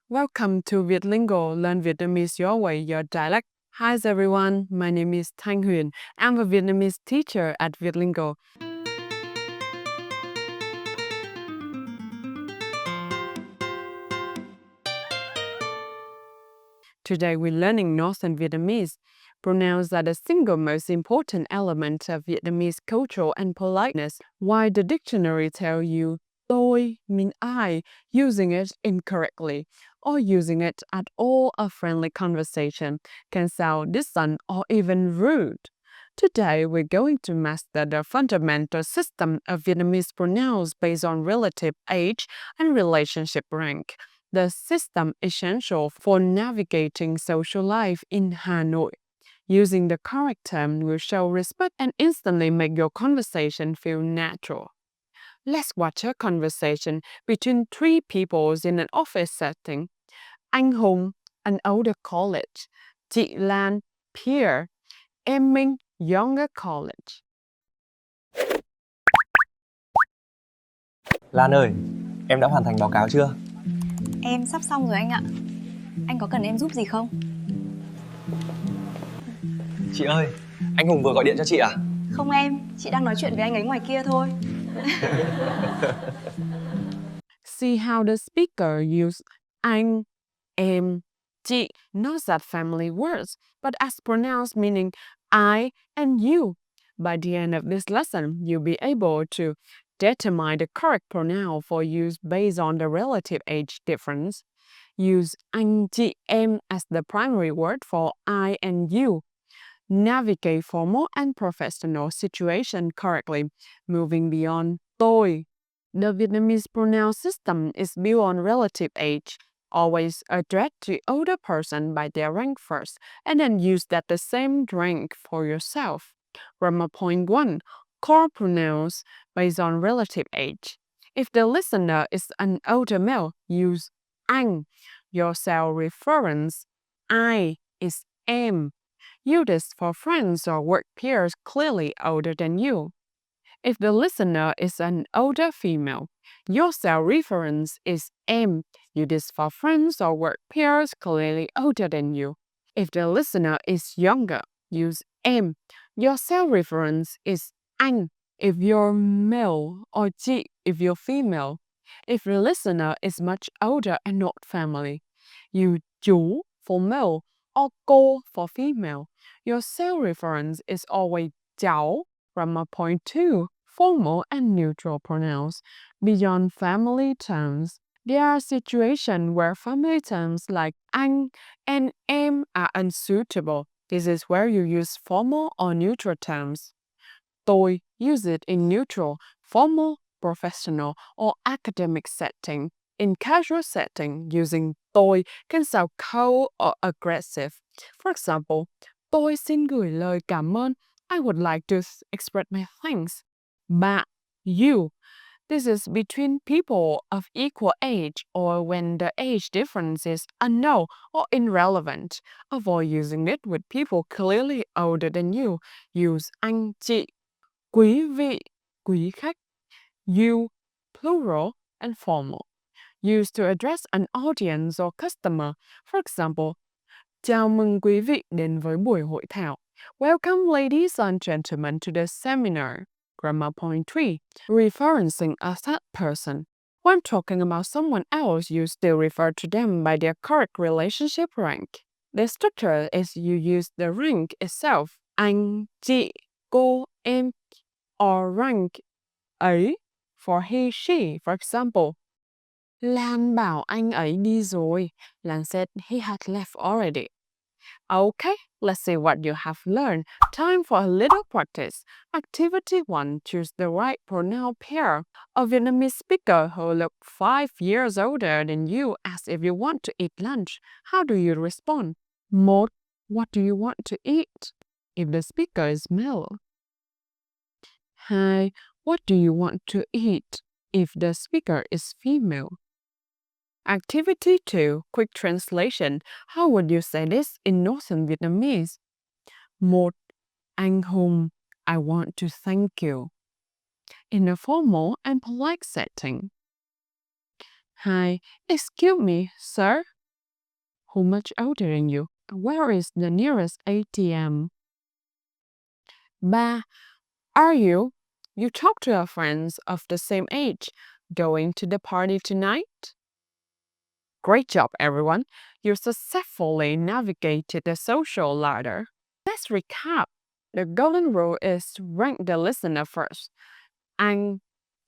Welcome to Vietlingo, learn Vietnamese your way, your dialect. Hi everyone, my name is Thanh Huyền. I'm a Vietnamese teacher at Vietlingo. Today we're learning Northern Vietnamese. Pronouns are the single most important element of Vietnamese culture and politeness. Why the dictionary tell you tôi mean I, using it incorrectly, or using it at all a friendly conversation can sound distant or even rude. Today, we're going to master the fundamental system of Vietnamese pronouns based on relative age and relationship rank. The system essential for navigating social life in Hanoi. Using the correct term will show respect and instantly make your conversation feel natural. Let's watch a conversation between three people in an office setting. Anh Hùng, an older college. Chị Lan, peer. Em Minh, younger college. Lan ơi, em đã hoàn thành báo cáo chưa? Em sắp xong rồi anh ạ. Anh có cần em giúp gì không? Chị ơi, anh Hùng vừa gọi điện cho chị à? Không em, chị đang nói chuyện với anh ấy ngoài kia thôi. See how the speaker use anh, em, chị, not as family words, but as pronouns meaning I and you. By the end of this lesson, you'll be able to determine the correct pronoun for use based on the relative age difference. Use anh, chị, em as the primary word for I and you. Navigate formal and professional situation correctly, moving beyond tôi. The Vietnamese pronoun system is built on relative age. Always address the older person by their rank first, and then use that the same rank for yourself. Grammar point 1. Core pronouns based on relative age. If the listener is an older male, use anh. Your self-reference, I, is em. Use this for friends or work peers clearly older than you. If the listener is an older female, your self-reference is em. Use this for friends or work peers clearly older than you. If the listener is younger, use em. Your self-reference is anh. If you're male, or chị if you're female. If the listener is much older and not family, use chú for male or cô for female. Your self-reference is always cháu. Grammar point 2. Formal and neutral pronouns. Beyond family terms, there are situations where family terms like anh and em are unsuitable. This is where you use formal or neutral terms. Tôi, use it in neutral, formal, professional, or academic setting. In casual setting, using tôi can sound cold or aggressive. For example, tôi xin gửi lời cảm ơn. I would like to express my thanks. Bạn, you. This is between people of equal age or when the age difference is unknown or irrelevant. Avoid using it with people clearly older than you. Use anh, chị, quý vị, quý khách. You, plural and formal. Used to address an audience or customer. For example, chào mừng quý vị đến với buổi hội thảo. Welcome ladies and gentlemen to the seminar. Grammar point 3. Referencing a third person. When talking about someone else, you still refer to them by their correct relationship rank. The structure is you use the rank itself, anh, chị, cô, em, or rank ấy for he, she. For example, Lan bảo anh ấy đi rồi. Lan said he had left already. Okay, let's see what you have learned. Time for a little practice. Activity 1. Choose the right pronoun pair. A Vietnamese speaker who looks 5 years older than you asks if you want to eat lunch. How do you respond? 1. What do you want to eat? If the speaker is male. 2. What do you want to eat? If the speaker is female. Activity 2. Quick translation. How would you say this in Northern Vietnamese? 1. Anh Hùng, I want to thank you. In a formal and polite setting. 2. Excuse me, sir. Who much older than you? Where is the nearest ATM? 3. Are you? You talk to your friends of the same age, going to the party tonight? Great job, everyone. You successfully navigated the social ladder. Let's recap. The golden rule is to rank the listener first. Anh,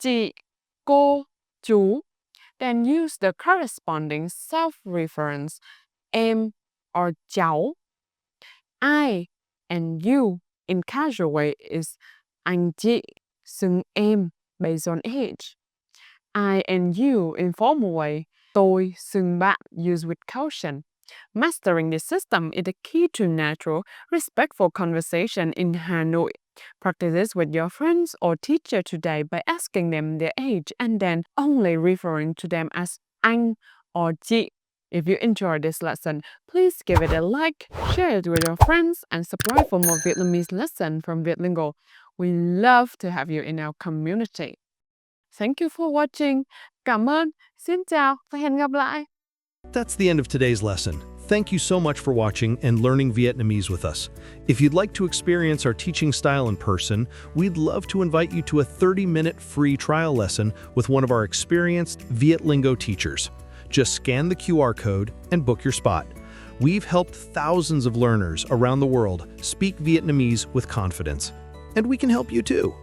chị, cô, chú. Then use the corresponding self-reference em or cháu. I and you in casual way is anh chị, xưng em based on age. I and you in formal way, tôi, xưng bạn used with caution. Mastering this system is the key to natural, respectful conversation in Hanoi. Practice this with your friends or teacher today by asking them their age and then only referring to them as anh or chị. If you enjoyed this lesson, please give it a like, share it with your friends, and subscribe for more Vietnamese lesson from Viet Lingo. We love to have you in our community. Thank you for watching. Cảm ơn. Xin chào và hẹn gặp lại. That's the end of today's lesson. Thank you so much for watching and learning Vietnamese with us. If you'd like to experience our teaching style in person, we'd love to invite you to a 30-minute free trial lesson with one of our experienced Viet Lingo teachers. Just scan the QR code and book your spot. We've helped thousands of learners around the world speak Vietnamese with confidence. And we can help you too.